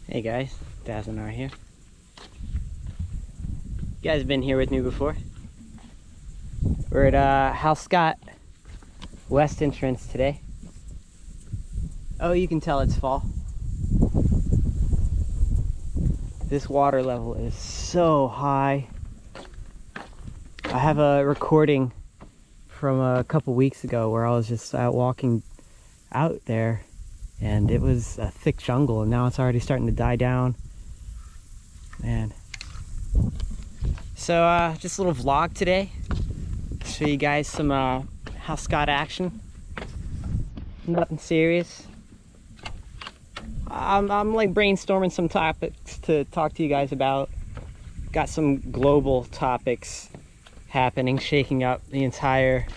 Hey guys, Dazinar here. You guys have been here with me before. We're at Halscott West entrance today. Oh, you can tell it's fall. This water level is so high. I have a recording from a couple weeks ago where I was just out walking out there and it was a thick jungle, and now it's already starting to die down. Man. So just a little vlog today. Show you guys some Halscott action. Nothing serious. I'm like brainstorming some topics to talk to you guys about. Got some global topics happening, shaking up the entire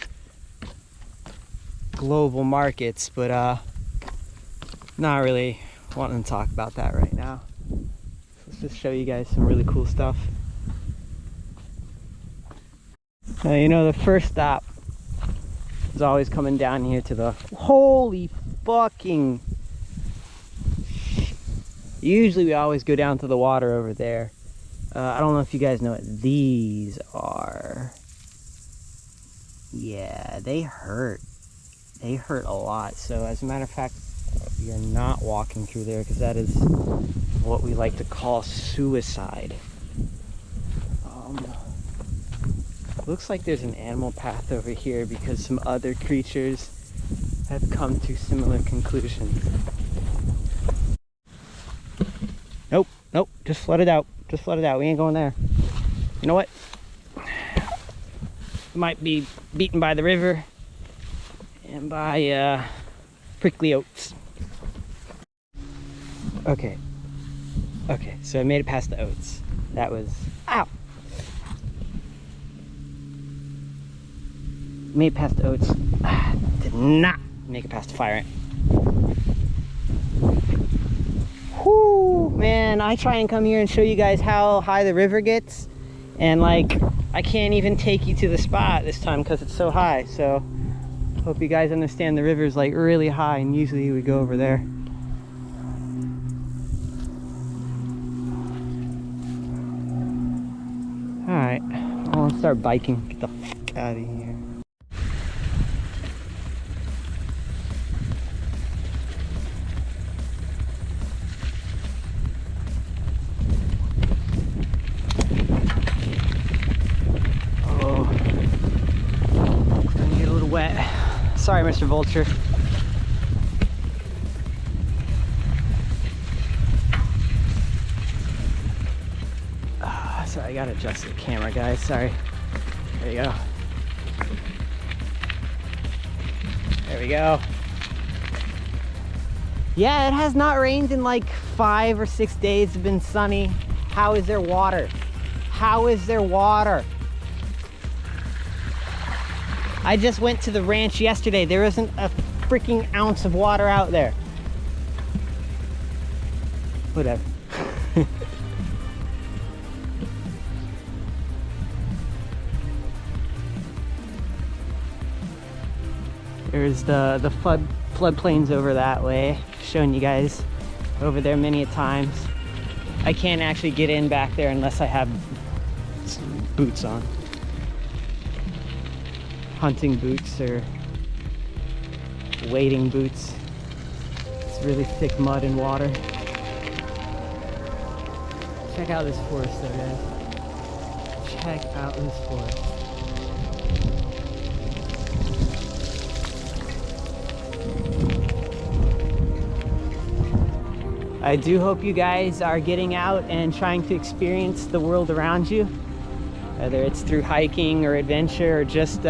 global markets, but not really wanting to talk about that right now. Let's just show you guys some really cool stuff. Now, you know, the first stop is always coming down here to the holy fucking. Usually we always go down to the water over there. I don't know if you guys know what these are. Yeah, they hurt. They hurt a lot. So as a matter of fact, we are not walking through there because that is what we like to call suicide. Looks like there's an animal path over here because some other creatures have come to similar conclusions. Nope, nope, just flood it out. Just flood it out. We ain't going there. You know what? Might be beaten by the river and by prickly oats. Okay, so I made it past the oats. That was, ow! Made it past the oats. Did not make it past the fire ant. Whoo, man, I try and come here and show you guys how high the river gets, and like I can't even take you to the spot this time because it's so high. So hope you guys understand the river's like really high, and usually we go over there. Alright, I want to start biking. Get the fuck out of here. Oh, it's gonna get a little wet. Sorry, Mr. Vulture. Sorry, I gotta adjust the camera, guys. Sorry. There you go. There we go. Yeah, it has not rained in like 5 or 6 days. It's been sunny. How is there water? How is there water? I just went to the ranch yesterday. There isn't a freaking ounce of water out there. Whatever. There's the floodplains over that way. Shown you guys over there many a times. I can't actually get in back there unless I have boots on. Hunting boots or wading boots. It's really thick mud and water. Check out this forest though, guys. Check out this forest. I do hope you guys are getting out and trying to experience the world around you, whether it's through hiking or adventure or just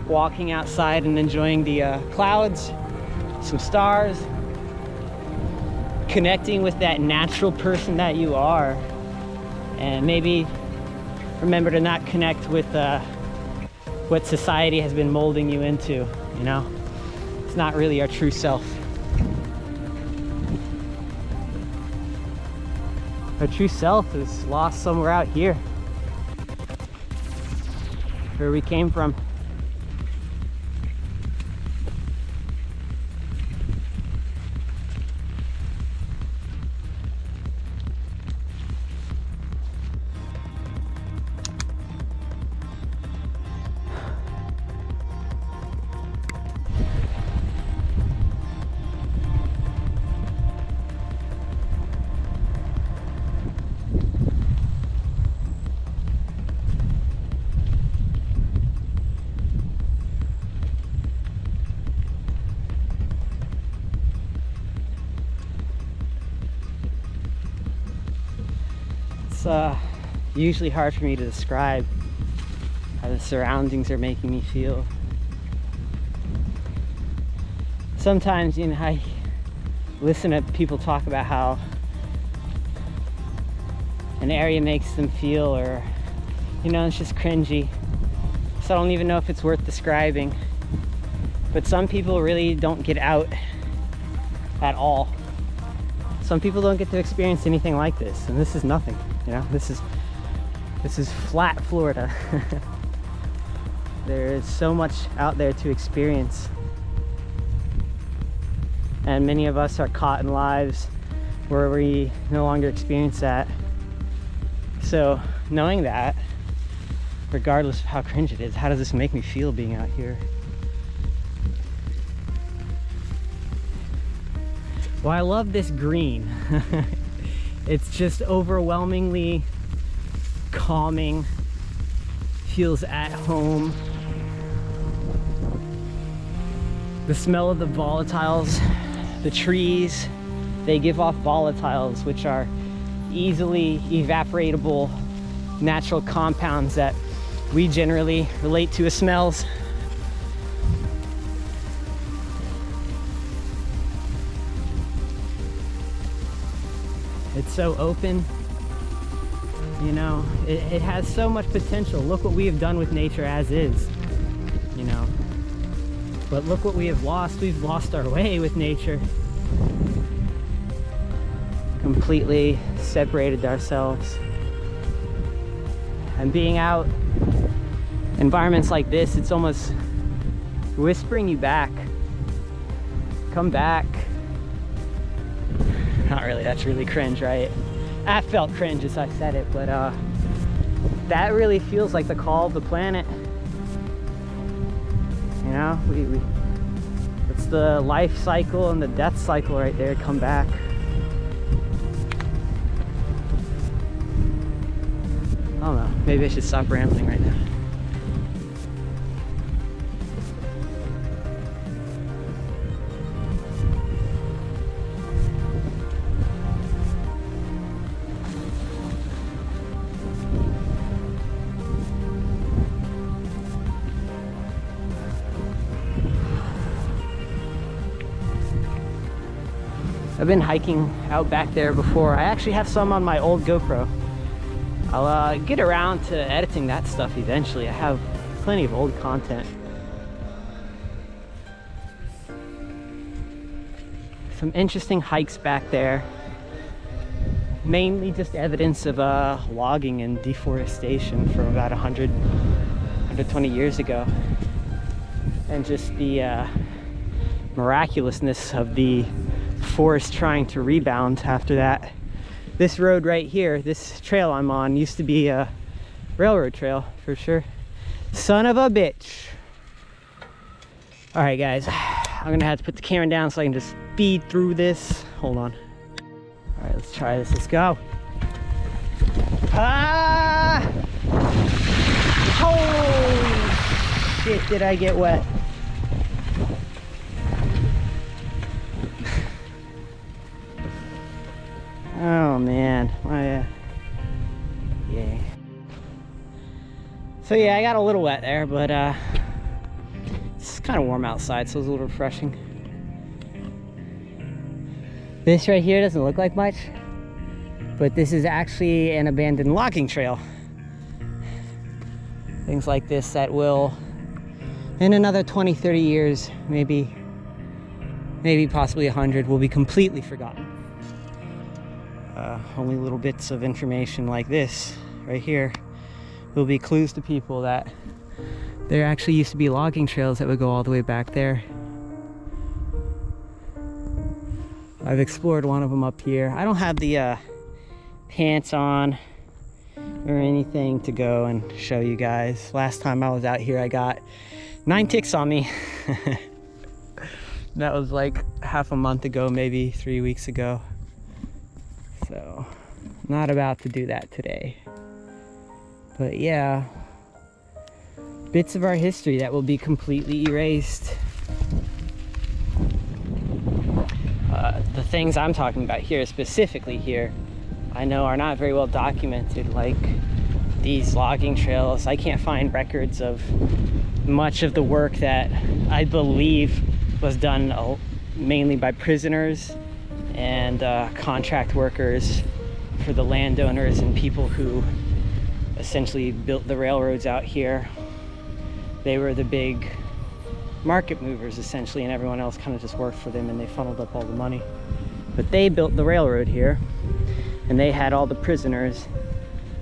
walking outside and enjoying the clouds, some stars, connecting with that natural person that you are, and maybe remember to not connect with what society has been molding you into, you know? It's not really our true self. Our true self is lost somewhere out here, where we came from. It's usually hard for me to describe how the surroundings are making me feel. Sometimes, you know, I listen to people talk about how an area makes them feel, or, you know, it's just cringy. So I don't even know if it's worth describing. But some people really don't get out at all. Some people don't get to experience anything like this, and this is nothing, you know? This is flat Florida. There is so much out there to experience. And many of us are caught in lives where we no longer experience that. So knowing that, regardless of how cringe it is, how does this make me feel being out here? Well, I love this green. It's just overwhelmingly calming, feels at home. The smell of the volatiles, the trees, they give off volatiles, which are easily evaporatable natural compounds that we generally relate to as smells. It's so open, you know, it has so much potential. Look what we have done with nature as is, you know. But look what we have lost. We've lost our way with nature. Completely separated ourselves. And being out, environments like this, it's almost whispering you back. Come back. Not really, that's really cringe, right? That felt cringe as I said it, but that really feels like the call of the planet. You know, it's the life cycle and the death cycle right there. Come back. I don't know, maybe I should stop rambling right now. I've been hiking out back there before. I actually have some on my old GoPro. I'll get around to editing that stuff eventually. I have plenty of old content. Some interesting hikes back there. Mainly just evidence of logging and deforestation from about 120 years ago. And just the miraculousness of the forest trying to rebound after that. This road right here, this trail I'm on, used to be a railroad trail for sure. Son of a bitch. All right, guys, I'm gonna have to put the camera down so I can just speed through this. Hold on. All right, let's try this. Let's go. Ah! Holy shit, did I get wet? Oh man, yeah. So yeah, I got a little wet there, but it's kind of warm outside, so it's a little refreshing. This right here doesn't look like much, but this is actually an abandoned logging trail. Things like this that will, in another 20, 30 years, maybe possibly 100, will be completely forgotten. Only little bits of information like this right here will be clues to people that there actually used to be logging trails that would go all the way back there. I've explored one of them up here. I don't have the pants on or anything to go and show you guys. Last time I was out here, I got 9 ticks on me. That was like half a month ago, maybe 3 weeks ago. So, not about to do that today. But yeah, bits of our history that will be completely erased. The things I'm talking about here, specifically here, I know are not very well documented, like these logging trails. I can't find records of much of the work that I believe was done mainly by prisoners and contract workers for the landowners and people who essentially built the railroads out here. They were the big market movers essentially, and everyone else kind of just worked for them, and they funneled up all the money. But they built the railroad here, and they had all the prisoners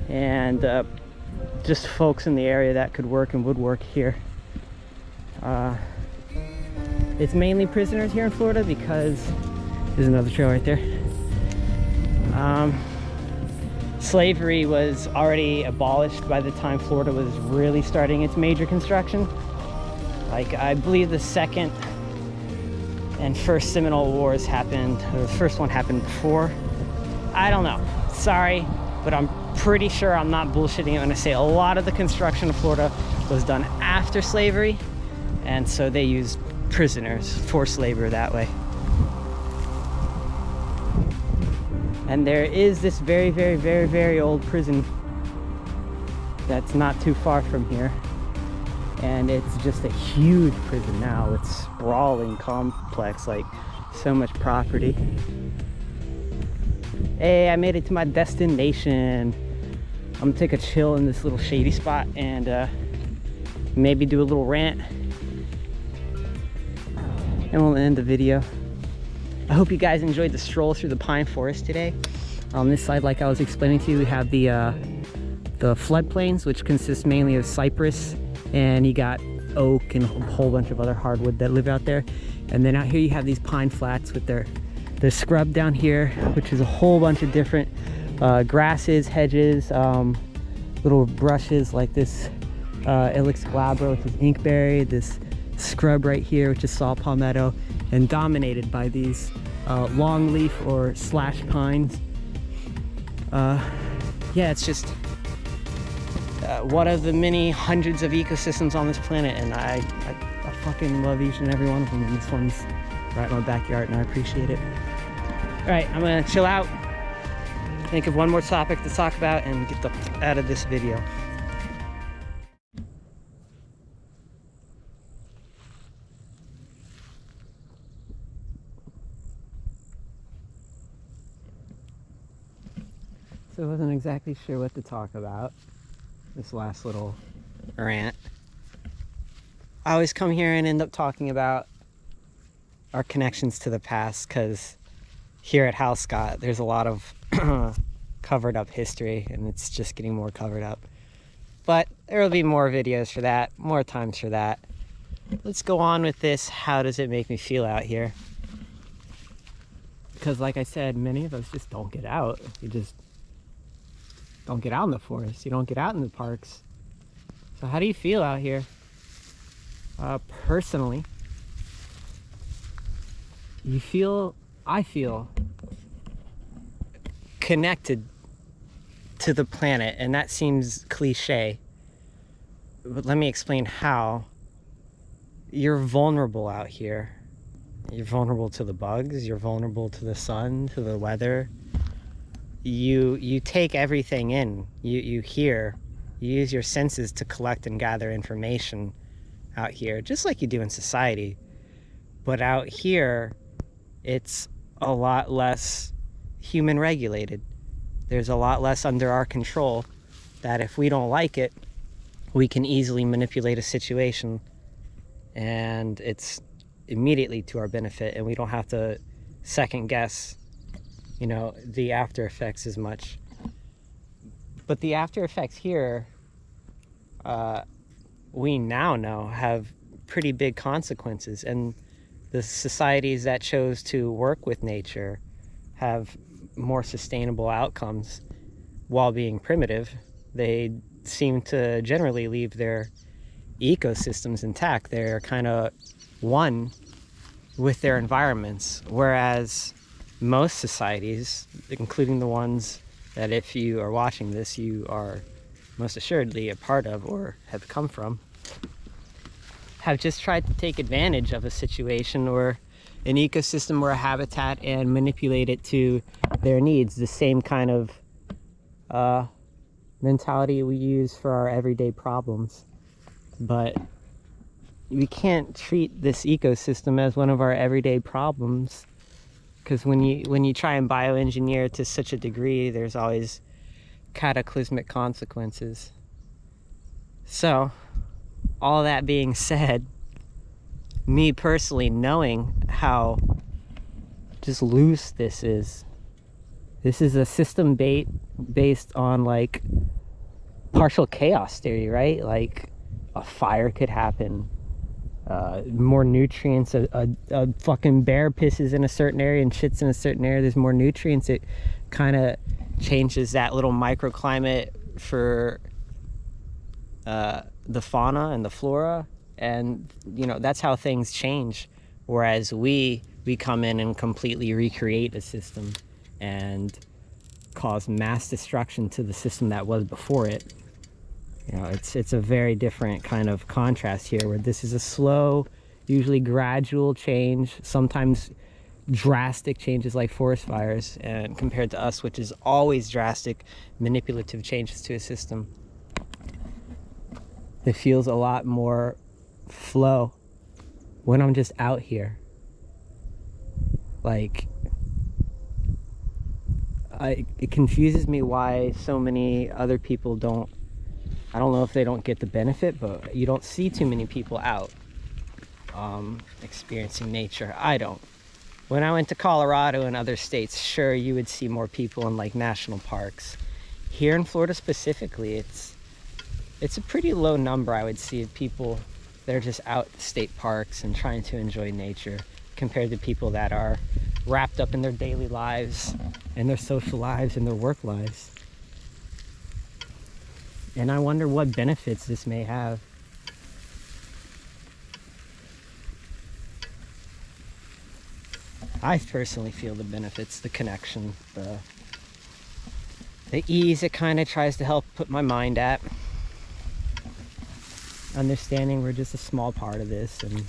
and just folks in the area that could work and would work here. It's mainly prisoners here in Florida because there's another trail right there. Slavery was already abolished by the time Florida was really starting its major construction. Like, I believe the second and first Seminole Wars happened, or the first one happened before. I don't know. Sorry, but I'm pretty sure I'm not bullshitting when I say a lot of the construction of Florida was done after slavery, and so they used prisoners, forced labor that way. And there is this very, very, very, very old prison that's not too far from here. And it's just a huge prison now. It's sprawling complex, like so much property. Hey, I made it to my destination. I'm gonna take a chill in this little shady spot and maybe do a little rant. And we'll end the video. I hope you guys enjoyed the stroll through the pine forest today. On this side, like I was explaining to you, we have the floodplains, which consist mainly of cypress, and you got oak and a whole bunch of other hardwood that live out there. And then out here you have these pine flats with their scrub down here, which is a whole bunch of different grasses, hedges, little brushes like this Ilex glabra, which is inkberry, this scrub right here, which is saw palmetto, and dominated by these longleaf or slash pines. Yeah, it's just one of the many hundreds of ecosystems on this planet, and I fucking love each and every one of them, and this one's right in my backyard, and I appreciate it. All right, I'm gonna chill out, think of one more topic to talk about, and get the out of this video. So I wasn't exactly sure what to talk about this last little rant. I always come here and end up talking about our connections to the past, because here at Halscott there's a lot of covered up history, and it's just getting more covered up. But there will be more videos for that, more times for that. Let's go on with this. How does it make me feel out here? Because like I said, many of us just don't get out. You just don't get out in the forest. You don't get out in the parks. So how do you feel out here? Personally, I feel connected to the planet, and that seems cliche, but let me explain how. You're vulnerable out here. You're vulnerable to the bugs, you're vulnerable to the sun, to the weather. You take everything in. You hear, you use your senses to collect and gather information out here, just like you do in society. But out here, it's a lot less human regulated. There's a lot less under our control, that if we don't like it, we can easily manipulate a situation, and it's immediately to our benefit, and we don't have to second guess, you know, the after effects as much. But the after effects here, we now know have pretty big consequences, and the societies that chose to work with nature have more sustainable outcomes while being primitive. They seem to generally leave their ecosystems intact. They're kind of one with their environments, whereas most societies, including the ones that if you are watching this, you are most assuredly a part of or have come from, have just tried to take advantage of a situation or an ecosystem or a habitat and manipulate it to their needs. The same kind of mentality we use for our everyday problems. But we can't treat this ecosystem as one of our everyday problems, because when you try and bioengineer to such a degree, there's always cataclysmic consequences. So, all that being said, me personally knowing how just loose this is a system based on like partial chaos theory, right? Like a fire could happen, more nutrients, a fucking bear pisses in a certain area and shits in a certain area, there's more nutrients. It kind of changes that little microclimate for the fauna and the flora, and that's how things change. Whereas we come in and completely recreate a system and cause mass destruction to the system that was before it. It's a very different kind of contrast here, where this is a slow, usually gradual change, sometimes drastic changes like forest fires, and compared to us, which is always drastic, manipulative changes to a system. It feels a lot more flow when I'm just out here. Like, it confuses me why so many other people don't, I don't know if they don't get the benefit, but you don't see too many people out experiencing nature. I don't. When I went to Colorado and other states, sure, you would see more people in like national parks. Here in Florida specifically, it's a pretty low number I would see of people that are just out at state parks and trying to enjoy nature, compared to people that are wrapped up in their daily lives and their social lives and their work lives. And I wonder what benefits this may have. I personally feel the benefits, the connection, the ease it kind of tries to help put my mind at. Understanding we're just a small part of this, and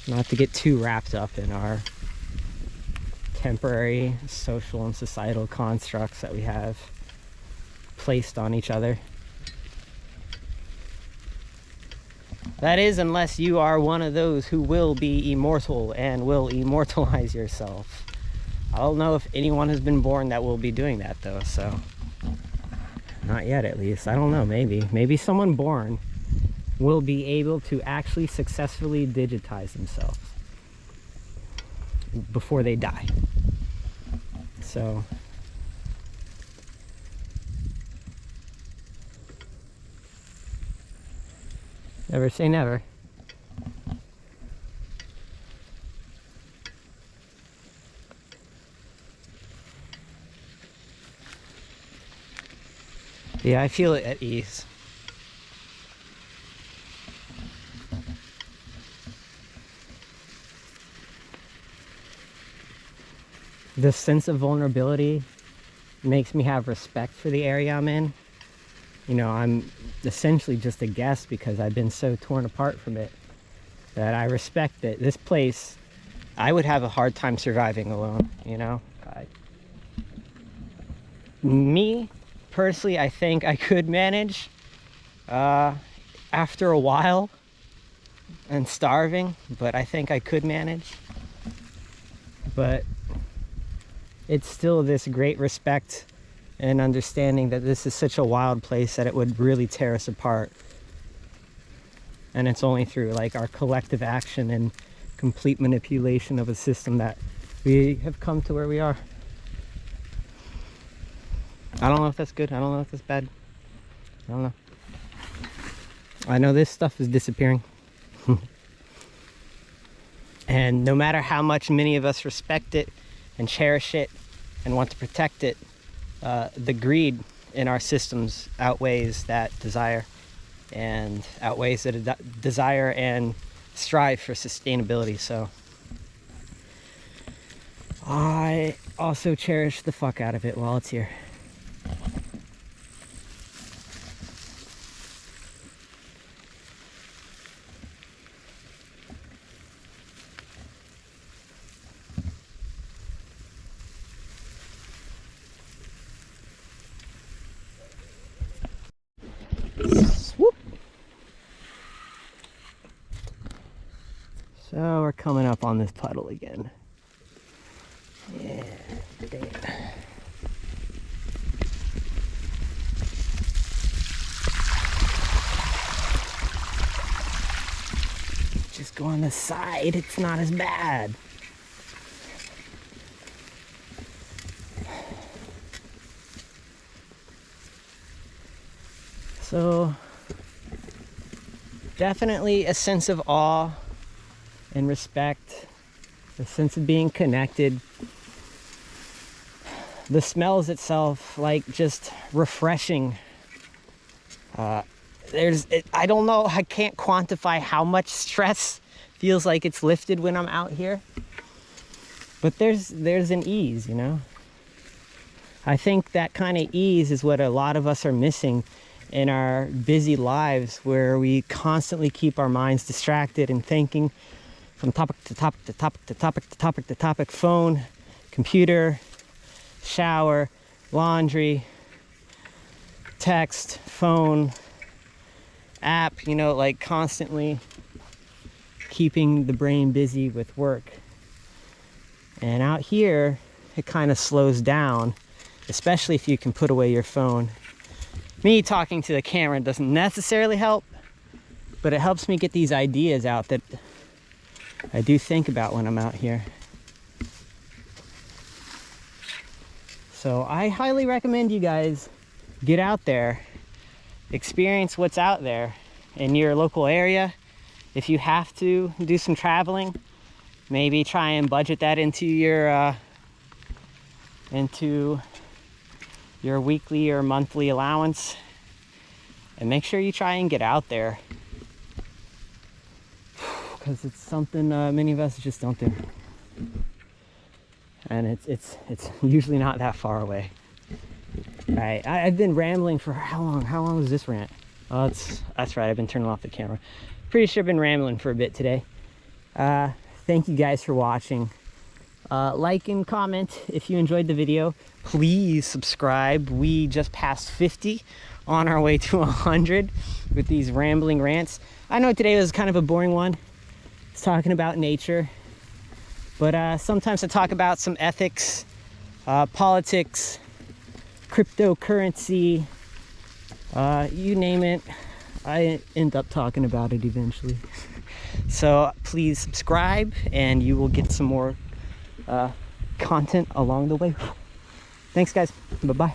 not to get too wrapped up in our temporary social and societal constructs that we have placed on each other. That is, unless you are one of those who will be immortal and will immortalize yourself. I don't know if anyone has been born that will be doing that though, so not yet at least. I don't know, maybe someone born will be able to actually successfully digitize themselves before they die. So never say never. Yeah, I feel it at ease. The sense of vulnerability makes me have respect for the area I'm in. I'm essentially just a guest because I've been so torn apart from it, that I respect that this place, I would have a hard time surviving alone, Me, personally, I think I could manage after a while and starving, but I think I could manage. But it's still this great respect and understanding that this is such a wild place that it would really tear us apart. And it's only through like our collective action and complete manipulation of a system that we have come to where we are. I don't know if that's good. I don't know if that's bad. I don't know. I know this stuff is disappearing. And no matter how much many of us respect it and cherish it and want to protect it, the greed in our systems outweighs that desire, and outweighs the desire and strive for sustainability. So I also cherish the fuck out of it while it's here. coming up on this puddle again. Yeah, dang it. Just go on the side, it's not as bad. So, definitely a sense of awe and respect, a sense of being connected. The smells itself, like, just refreshing. I don't know, I can't quantify how much stress feels like it's lifted when I'm out here. But there's an ease, you know? I think that kind of ease is what a lot of us are missing in our busy lives, where we constantly keep our minds distracted and thinking from topic to topic to topic to topic to topic to topic, phone, computer, shower, laundry, text, phone, app, you know, like constantly keeping the brain busy with work. And out here, it kind of slows down, especially if you can put away your phone. Me talking to the camera doesn't necessarily help, but it helps me get these ideas out that I do think about when I'm out here. So I highly recommend you guys get out there, experience what's out there in your local area. If you have to do some traveling, maybe try and budget that into your weekly or monthly allowance, and make sure you try and get out there, because it's something many of us just don't do, and it's usually not that far away. All right, I've been rambling for how long? How long was this rant? Oh, that's right, I've been turning off the camera. Pretty sure I've been rambling for a bit today. Thank you guys for watching. Like and comment if you enjoyed the video. Please subscribe. We just passed 50, on our way to 100 with these rambling rants. I know today was kind of a boring one. It's talking about nature, but sometimes I talk about some ethics, politics, cryptocurrency, you name it. I end up talking about it eventually. So please subscribe and you will get some more content along the way. Thanks guys, bye-bye.